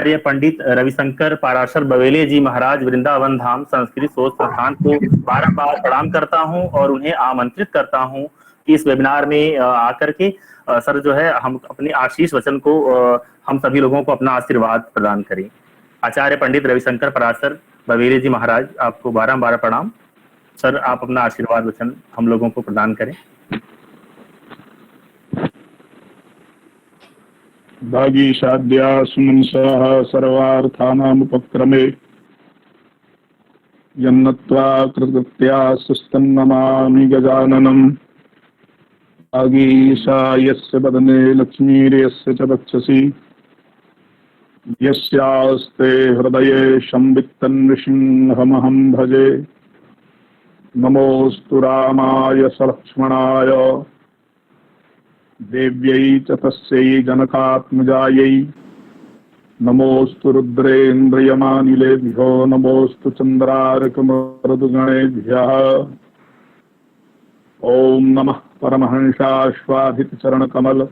आचार्य पंडित रविशंकर पाराशर बवेले जी महाराज वृंदावन धाम संस्कृत शोध संस्थान को बारंबार प्रणाम करता हूं और उन्हें आमंत्रित करता हूं कि इस वेबिनार में आकर के सर जो है हम अपने आशीष वचन को हम सभी लोगों को अपना आशीर्वाद प्रदान करें। आचार्य पंडित रविशंकर पाराशर बवेले जी महाराज, आपको बारंबार प्रणाम। सर, आप अपना आशीर्वाद वचन हम लोगों को प्रदान करें। भागीशाद्या सुमनसः सर्वार्थानामुपक्रमे यन्नत्वा कृतकृत्या सुस्तन्नमामि गजाननम्। भागीशा यस्य वदने लक्ष्मीर्यस्य च वक्षसि यस्यास्ते हृदये संवित्तन्नृसिंहमहं भजे। नमोऽस्तु रामाय सलक्ष्मणाय देव्यै च तस्यै जनकात्मजायै। नमोऽस्तु रुद्रेन्द्रियमानिलेभ्यो नमोऽस्तु चन्द्रार्कमरुदगणेभ्यः। ॐ नमः परमहंसाश्वादितचरणकमल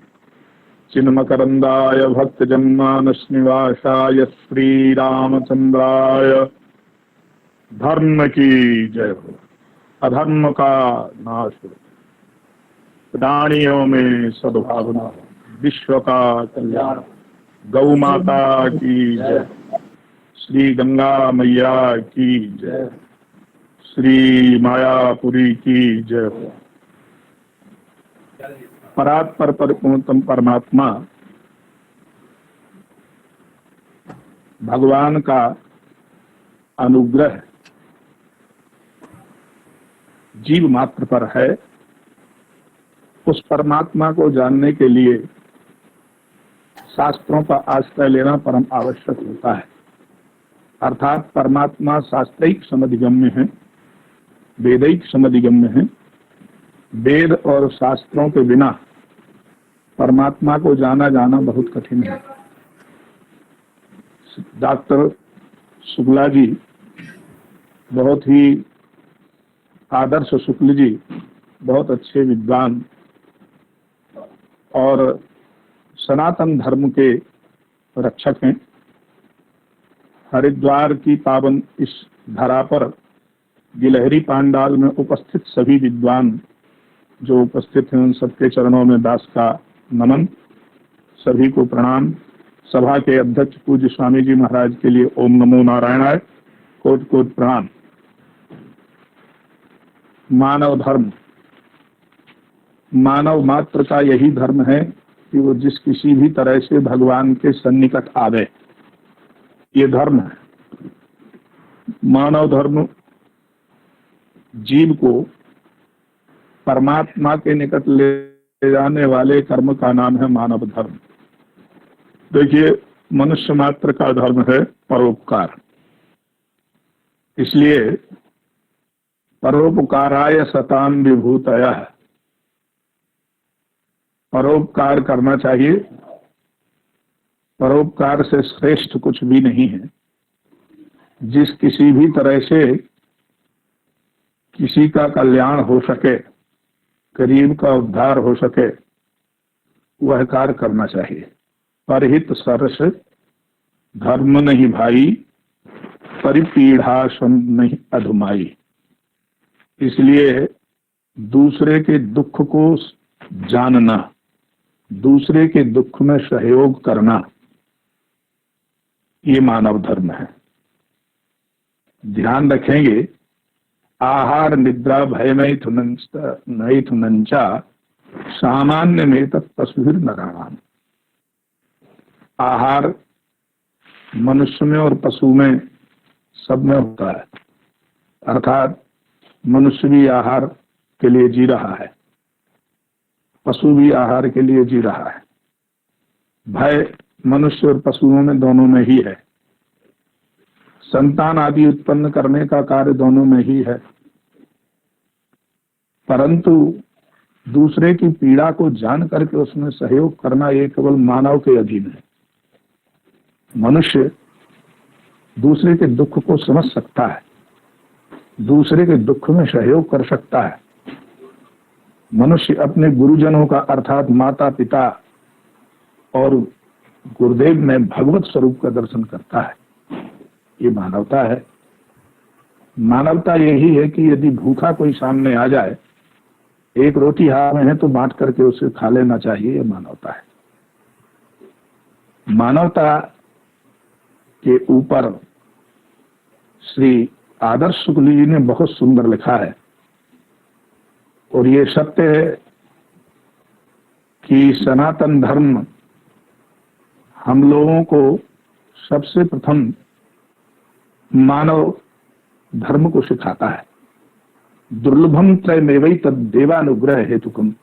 चिन्मकरन्दाय भक्तजन्मानसनिवासाय श्रीरामचन्द्राय धर्म की जय हो। अधर्म का नाश हो, प्राणियों में सद्भावना, विश्व का कल्याण। गौ माता की जय, श्री गंगा मैया की जय, श्री मायापुरी की जय। परात्पर परिपूर्णतम परमात्मा भगवान का अनुग्रह जीव मात्र पर है। उस परमात्मा को जानने के लिए शास्त्रों का आश्रय लेना परम आवश्यक होता है। अर्थात परमात्मा शास्त्रिक समधिगम्य है, वेदिक समधिगम्य है। वेद और शास्त्रों के बिना परमात्मा को जाना जाना बहुत कठिन है। डॉक्टर शुक्ला जी, बहुत ही आदर्श शुक्ल जी बहुत अच्छे विद्वान और सनातन धर्म के रक्षक हैं। हरिद्वार की पावन इस धरा पर गिलहरी पांडाल में उपस्थित सभी विद्वान जो उपस्थित हैं उन सबके चरणों में दास का नमन, सभी को प्रणाम। सभा के अध्यक्ष पूज्य स्वामी जी महाराज के लिए ओम नमो नारायणाय कोटि कोटि प्रणाम। मानव धर्म, मानव मात्र का यही धर्म है कि वो जिस किसी भी तरह से भगवान के सन्निकट आवे, ये धर्म है। मानव धर्म जीव को परमात्मा के निकट ले जाने वाले कर्म का नाम है मानव धर्म। देखिए, मनुष्य मात्र का धर्म है परोपकार। इसलिए परोपकाराय सताम विभूतयः, परोपकार करना चाहिए। परोपकार से श्रेष्ठ कुछ भी नहीं है। जिस किसी भी तरह से किसी का कल्याण हो सके, गरीब का उद्धार हो सके, वह कार्य करना चाहिए। परहित सरस धर्म नहीं भाई, परिपीढ़ा सुन नहीं अधुमाई। इसलिए दूसरे के दुख को जानना, दूसरे के दुख में सहयोग करना, ये मानव धर्म है। ध्यान रखेंगे, आहार निद्रा भय मैथुनंचा सामान्य में तत्पशुभिर नराणाम। आहार मनुष्य में और पशु में सब में होता है। अर्थात मनुष्य भी आहार के लिए जी रहा है, पशु भी आहार के लिए जी रहा है। भय मनुष्य और पशुओं में दोनों में ही है। संतान आदि उत्पन्न करने का कार्य दोनों में ही है। परंतु दूसरे की पीड़ा को जान करके उसमें सहयोग करना ये केवल मानव के अधीन है। मनुष्य दूसरे के दुख को समझ सकता है, दूसरे के दुख में सहयोग कर सकता है। मनुष्य अपने गुरुजनों का अर्थात माता पिता और गुरुदेव में भगवत स्वरूप का दर्शन करता है। ये मानवता है। मानवता यही है कि यदि भूखा कोई सामने आ जाए, एक रोटी हाथ में है तो बांट करके उसे खा लेना चाहिए। ये मानवता है। मानवता के ऊपर श्री आदर्श शुक्ल जी ने बहुत सुंदर लिखा है, और ये सत्य है कि सनातन धर्म हम लोगों को सबसे प्रथम मानव धर्म को सिखाता है। दुर्लभम त्रयमेवै तद्देवानुग्रह हेतुकम।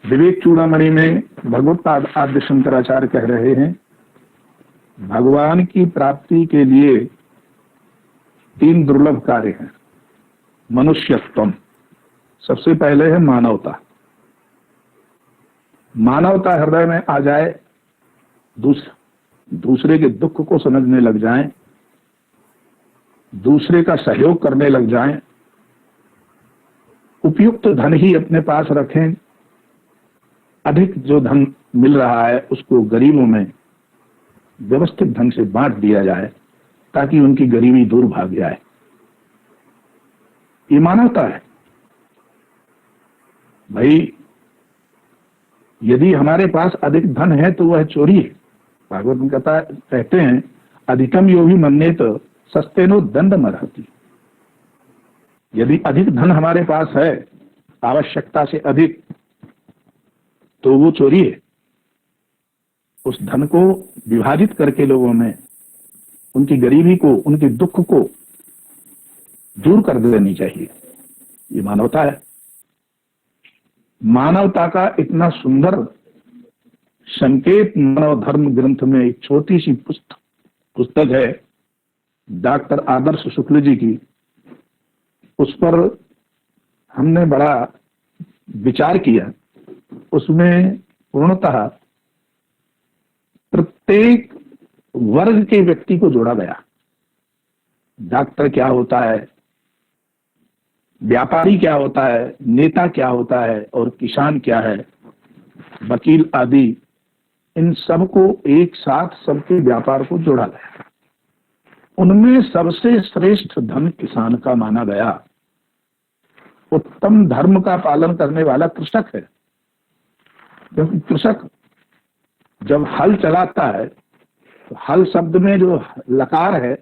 विवेक चूड़ामणि में भगवत आद्य शंकराचार्य कह रहे हैं, भगवान की प्राप्ति के लिए 3 दुर्लभ कार्य हैं। मनुष्यत्वम, सबसे पहले है मानवता। मानवता हृदय में आ जाए, दूसरे के दुख को समझने लग जाएं, दूसरे का सहयोग करने लग जाएं, उपयुक्त धन ही अपने पास रखें, अधिक जो धन मिल रहा है उसको गरीबों में व्यवस्थित ढंग से बांट दिया जाए ताकि उनकी गरीबी दूर भाग जाए। ये मानवता है। भाई, यदि हमारे पास अधिक धन है तो वह चोरी है। भागवत में कहते हैं, अधिकम यो भी मन्येत सस्तेनो दंड मरहति। यदि अधिक धन हमारे पास है, आवश्यकता से अधिक, तो वो चोरी है। उस धन को विभाजित करके लोगों में उनकी गरीबी को, उनके दुख को दूर कर देनी चाहिए। ये मानवता है। मानवता का इतना सुंदर संकेत मानव धर्म ग्रंथ में एक छोटी सी पुस्तक है डॉक्टर आदर्श शुक्ल जी की। उस पर हमने बड़ा विचार किया। उसमें पूर्णतः प्रत्येक वर्ग के व्यक्ति को जोड़ा गया। डॉक्टर क्या होता है, व्यापारी क्या होता है, नेता क्या होता है, और किसान क्या है, वकील आदि, इन सबको एक साथ सबके व्यापार को जोड़ा गया। उनमें सबसे श्रेष्ठ धन किसान का माना गया। उत्तम धर्म का पालन करने वाला कृषक है, क्योंकि कृषक जब हल चलाता है तो हल शब्द में जो लकार है,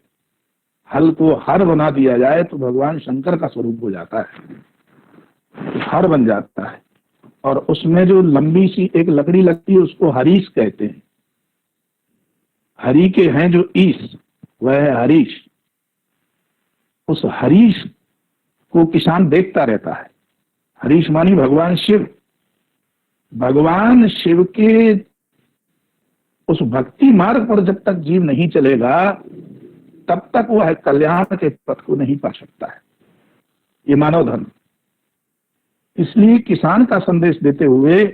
हल को हर बना दिया जाए तो भगवान शंकर का स्वरूप हो जाता है, तो हर बन जाता है। और उसमें जो लंबी सी एक लकड़ी लगती है उसको हरीश कहते हैं। हरि के हैं जो ईश, वह है हरीश। उस हरीश को किसान देखता रहता है। हरीश मानी भगवान शिव। भगवान शिव के उस भक्ति मार्ग पर जब तक जीव नहीं चलेगा तब तक वह कल्याण के पथ को नहीं पा सकता है। ये मानव धर्म। इसलिए किसान का संदेश देते हुए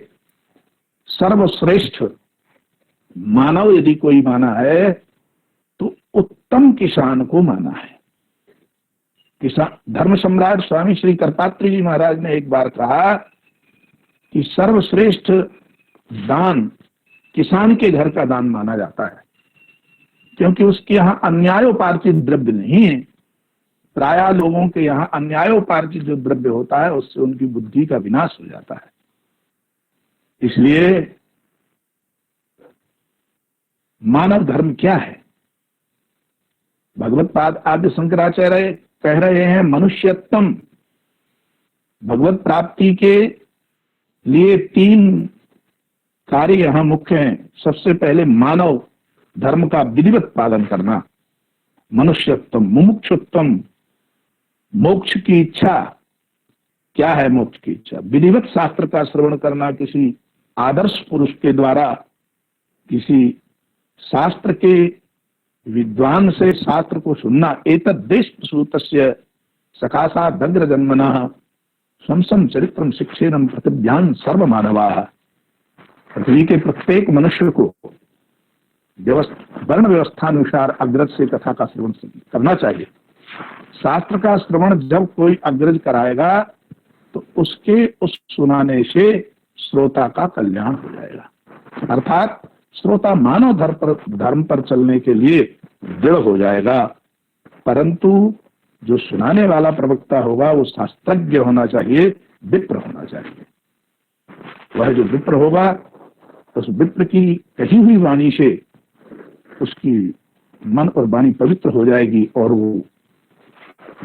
सर्वश्रेष्ठ मानव यदि कोई माना है तो उत्तम किसान को माना है। किसान धर्म सम्राट स्वामी श्री करपात्री जी महाराज ने एक बार कहा कि सर्वश्रेष्ठ दान किसान के घर का दान माना जाता है, क्योंकि उसके यहाँ अन्यायोपार्जित द्रव्य नहीं है। प्रायः लोगों के यहाँ अन्यायोपार्जित जो द्रव्य होता है उससे उनकी बुद्धि का विनाश हो जाता है। इसलिए मानव धर्म क्या है? भगवत पाद आद्य शंकराचार्य कह रहे हैं, मनुष्यत्वम। भगवत प्राप्ति के लिए 3 कार्य यहां मुख्य हैं। सबसे पहले मानव धर्म का विधिवत पालन करना, मनुष्यत्वम। मुमुक्षुत्वम, मोक्ष की इच्छा। क्या है मोक्ष की इच्छा? विधिवत शास्त्र का श्रवण करना, किसी आदर्श पुरुष के द्वारा, किसी शास्त्र के विद्वान से शास्त्र को सुनना। एतद्देश प्रसूतस्य सकाशा दग्र जन्मनः स्वंसम चरित्रम शिक्षेनम प्रतिज्ञान सर्व मानवाः। पृथ्वी के प्रत्येक मनुष्य को वर्ण व्यवस्थानुसार अग्रज से कथा का श्रवण करना चाहिए। शास्त्र का श्रवण जब कोई अग्रज कराएगा तो उसके उस सुनाने से श्रोता का कल्याण हो जाएगा। अर्थात श्रोता मानव धर्म पर चलने के लिए दृढ़ हो जाएगा, परंतु जो सुनाने वाला प्रवक्ता होगा वो शास्त्रज्ञ होना चाहिए, विप्र होना चाहिए। वह जो विप्र होगा उस विप्र की कही हुई वाणी से उसकी मन और वाणी पवित्र हो जाएगी और वो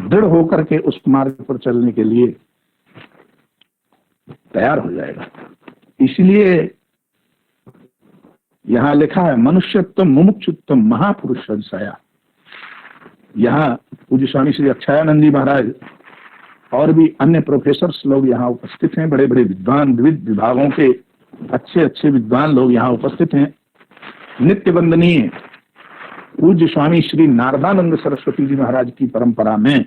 दृढ़ होकर के उस मार्ग पर चलने के लिए तैयार हो जाएगा। इसलिए यहां लिखा है मनुष्यत्व मुमुक्षुत्व महापुरुष संशया। यहाँ पूज्य स्वामी श्री अक्षयानंद जी महाराज और भी अन्य प्रोफेसर्स लोग यहाँ उपस्थित हैं, बड़े बड़े विद्वान, विविध विभागों के अच्छे अच्छे विद्वान लोग यहाँ उपस्थित हैं। नित्य वंदनीय पूज्य स्वामी श्री नारदानंद सरस्वती जी महाराज की परंपरा में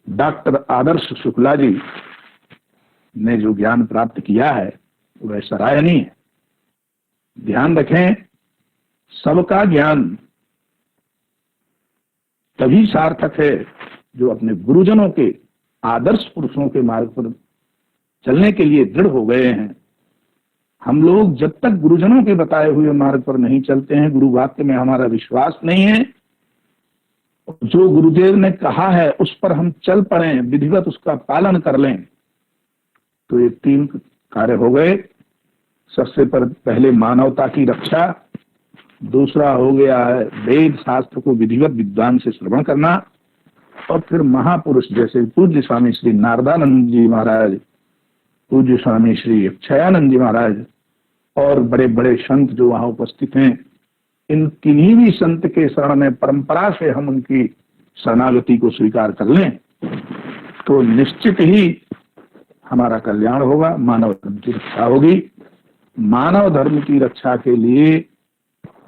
डॉक्टर आदर्श शुक्ला जी ने जो ज्ञान प्राप्त किया है वह सराहनीय है। ध्यान रखें, सबका ज्ञान तभी सार्थक है जो अपने गुरुजनों के, आदर्श पुरुषों के मार्ग पर चलने के लिए दृढ़ हो गए हैं। हम लोग जब तक गुरुजनों के बताए हुए मार्ग पर नहीं चलते हैं, गुरु वाक्य में हमारा विश्वास नहीं है, जो गुरुदेव ने कहा है उस पर हम चल पड़े, विधिवत उसका पालन कर लें, तो ये 3 कार्य हो गए। सबसे पहले मानवता की रक्षा, दूसरा हो गया है वेद शास्त्र को विधिवत विद्वान से श्रवण करना, और फिर महापुरुष जैसे पूज्य स्वामी श्री नारदानंद जी महाराज, पूज्य स्वामी श्री अक्षयानंद जी महाराज और बड़े बड़े संत जो वहां उपस्थित हैं, इन किन्हीं भी संत के शरण में परंपरा से हम उनकी शरणागति को स्वीकार कर लें तो निश्चित ही हमारा कल्याण होगा, मानव धर्म की रक्षा होगी। मानव धर्म की रक्षा के लिए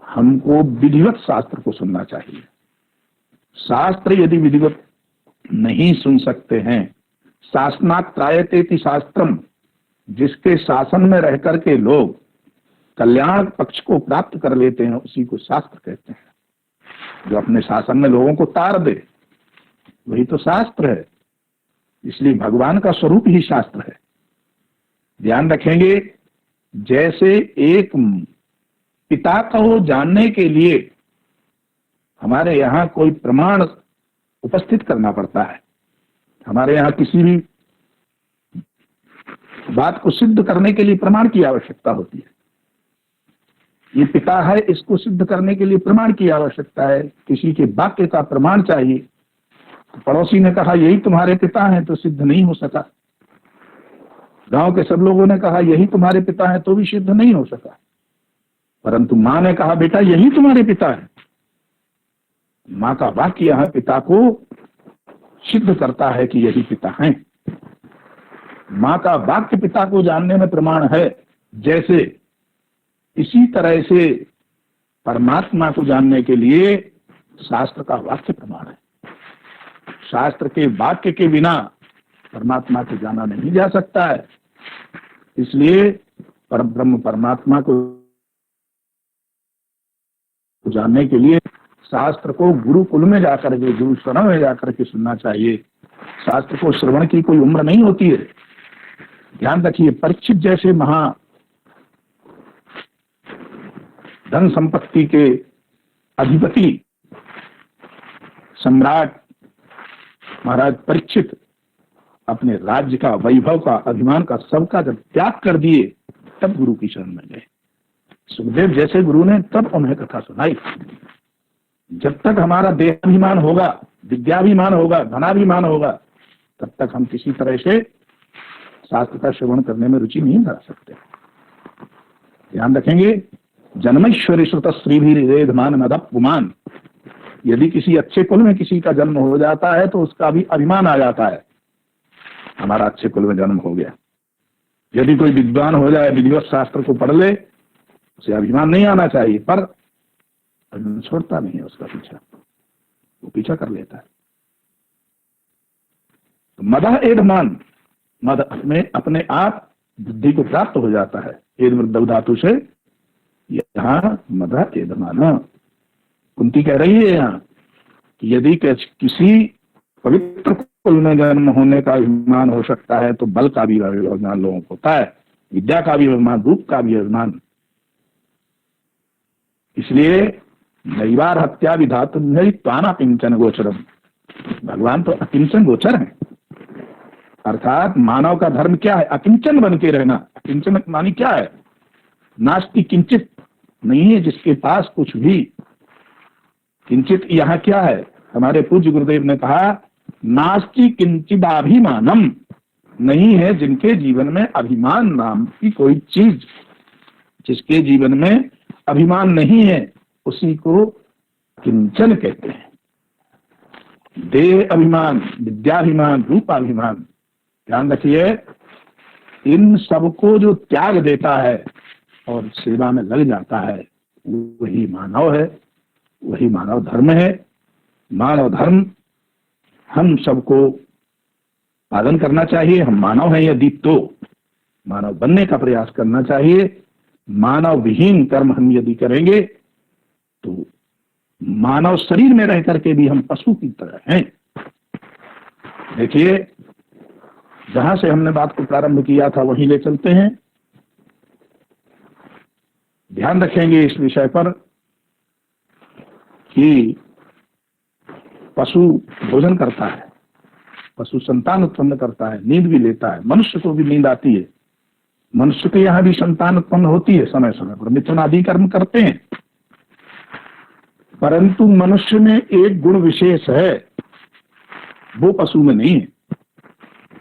हमको विधिवत शास्त्र को सुनना चाहिए। शास्त्र यदि विधिवत नहीं सुन सकते हैं, शासनात् त्रायतेति शास्त्रम, जिसके शासन में रह करके लोग कल्याण पक्ष को प्राप्त कर लेते हैं उसी को शास्त्र कहते हैं। जो अपने शासन में लोगों को तार दे वही तो शास्त्र है। इसलिए भगवान का स्वरूप ही शास्त्र है। ध्यान रखेंगे, जैसे एक पिता को जानने के लिए हमारे यहाँ कोई प्रमाण उपस्थित करना पड़ता है, हमारे यहाँ किसी भी बात को सिद्ध करने के लिए प्रमाण की आवश्यकता होती है। ये पिता है, इसको सिद्ध करने के लिए प्रमाण की आवश्यकता है, किसी के वाक्य का प्रमाण चाहिए। तो पड़ोसी ने कहा यही तुम्हारे पिता हैं, तो सिद्ध नहीं हो सका। गांव के सब लोगों ने कहा यही तुम्हारे पिता हैं, तो भी सिद्ध नहीं हो सका। परंतु मां ने कहा बेटा यही तुम्हारे पिता है। मां का वाक्य यहां पिता को सिद्ध करता है कि यही पिता हैं। मां का वाक्य पिता को जानने में प्रमाण है, जैसे इसी तरह से परमात्मा को जानने के लिए शास्त्र का वाक्य प्रमाण है। शास्त्र के वाक्य के बिना परमात्मा को जाना नहीं जा सकता है। इसलिए परब्रह्म परमात्मा को जानने के लिए शास्त्र को गुरुकुल में जाकर के, गुरु शरण में जाकर के सुनना चाहिए। शास्त्र को श्रवण की कोई उम्र नहीं होती है। ध्यान रखिए, परीक्षित जैसे महा धन संपत्ति के अधिपति सम्राट महाराज परीक्षित अपने राज्य का, वैभव का, अभिमान का, सबका जब त्याग कर दिए तब गुरु की शरण में गए। सुखदेव जैसे गुरु ने तब उन्हें कथा सुनाई। जब तक हमारा देहाभिमान होगा, विद्याभिमान होगा, धनाभिमान होगा, तब तक हम किसी तरह से शास्त्र का श्रवण करने में रुचि नहीं धरा सकते। ध्यान रखेंगे, जन्मेश्वरी श्रुत श्रीभिरेधमान मदपुमान। यदि किसी अच्छे कुल में किसी का जन्म हो जाता है तो उसका भी अभिमान आ जाता है, हमारा अच्छे कुल में जन्म हो गया। यदि कोई विद्वान हो जाए, विधिवत शास्त्र को पढ़ ले, उसे अभिमान नहीं आना चाहिए, पर छोड़ता नहीं है उसका पीछा, वो पीछा कर लेता है। तो मदह एधमान, मद में अपने आप बुद्धि को प्राप्त हो जाता है। एद मृदव धातु से यहाँ मदह एधमान। कुंती कह रही है यहाँ कि यदि किसी पवित्र कुल में जन्म होने का अभिमान हो सकता है तो बल का भी अभिमान लोगों को होता है। विद्या का भी अभिमान, रूप का भी अभिमान। इसलिए नैवार हत्या विधातु त्वाना किंचन गोचरम, भगवान तो अकिंचन गोचर है। अर्थात मानव का धर्म क्या है? अकिंचन बन के रहना। अकिंचन मानी क्या है? नास्ति किंचित, नहीं है जिसके पास कुछ भी। किंचित यहाँ क्या है? हमारे पूज्य गुरुदेव ने कहा नास्ति किंचिदाभिमानम, नहीं है जिनके जीवन में अभिमान नाम की कोई चीज। जिसके जीवन में अभिमान नहीं है उसी को किंचन कहते हैं। देह अभिमान, विद्याभिमान, रूपाभिमान, ध्यान रखिए, इन सबको जो त्याग देता है और सेवा में लग जाता है वही मानव है, वही मानव धर्म है। मानव धर्म हम सबको पालन करना चाहिए। हम मानव हैं यदि तो मानव बनने का प्रयास करना चाहिए। मानव विहीन कर्म हम यदि करेंगे तो मानव शरीर में रह करके भी हम पशु की तरह हैं। देखिए, जहां से हमने बात को प्रारंभ किया था वहीं ले चलते हैं। ध्यान रखेंगे इस विषय पर कि पशु भोजन करता है, पशु संतान उत्पन्न करता है, नींद भी लेता है। मनुष्य को भी नींद आती है, मनुष्य के यहाँ भी संतान उत्पन्न होती है, समय समय पर मिथुन आदि कर्म करते हैं। परंतु मनुष्य में एक गुण विशेष है, वो पशु में नहीं है।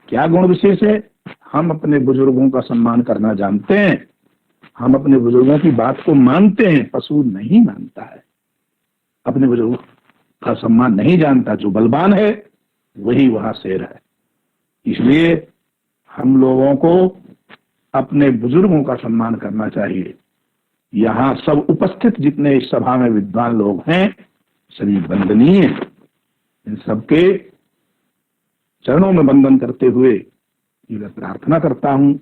क्या गुण विशेष है? हम अपने बुजुर्गों का सम्मान करना जानते हैं, हम अपने बुजुर्गों की बात को मानते हैं। पशु नहीं मानता है, अपने बुजुर्गों का सम्मान नहीं जानता। जो बलवान है वही वहां शेर है। इसलिए हम लोगों को अपने बुजुर्गों का सम्मान करना चाहिए। यहाँ सब उपस्थित जितने इस सभा में विद्वान लोग हैं सभी वंदनीय। इन सबके चरणों में वंदन करते हुए ये मैं प्रार्थना करता हूं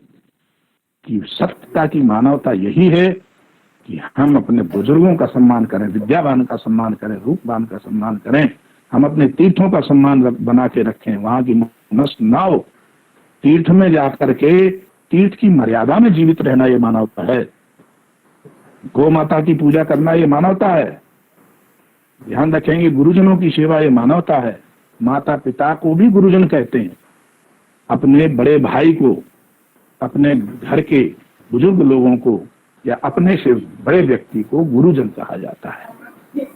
कि सत्यता की मानवता यही है कि हम अपने बुजुर्गों का सम्मान करें, विद्यावान का सम्मान करें, रूपवान का सम्मान करें। हम अपने तीर्थों का सम्मान बना के रखें, वहां की नष्ट ना हो। तीर्थ में जाकर के तीर्थ की मर्यादा में जीवित रहना ये मानवता है। गौ माता की पूजा करना ये मानवता है। ध्यान रखेंगे, गुरुजनों की सेवा ये मानवता है। माता पिता को भी गुरुजन कहते हैं। अपने बड़े भाई को, अपने घर के बुजुर्ग लोगों को या अपने से बड़े व्यक्ति को गुरुजन कहा जाता है।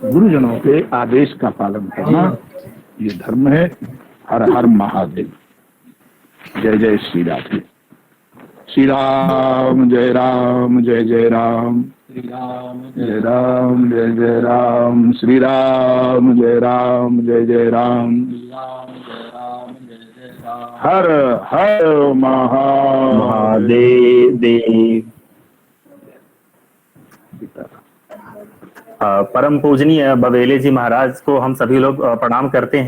गुरुजनों के आदेश का पालन करना ये धर्म है। हर हर महादेव। जय जय श्री राधे। श्री राम जय राम, जय जय राम, श्री राम जय राम, जय जय राम, श्री राम जय राम, जय जय राम, हर हर महादेव देव। परम पूजनीय बवेले जी महाराज को हम सभी लोग प्रणाम करते हैं।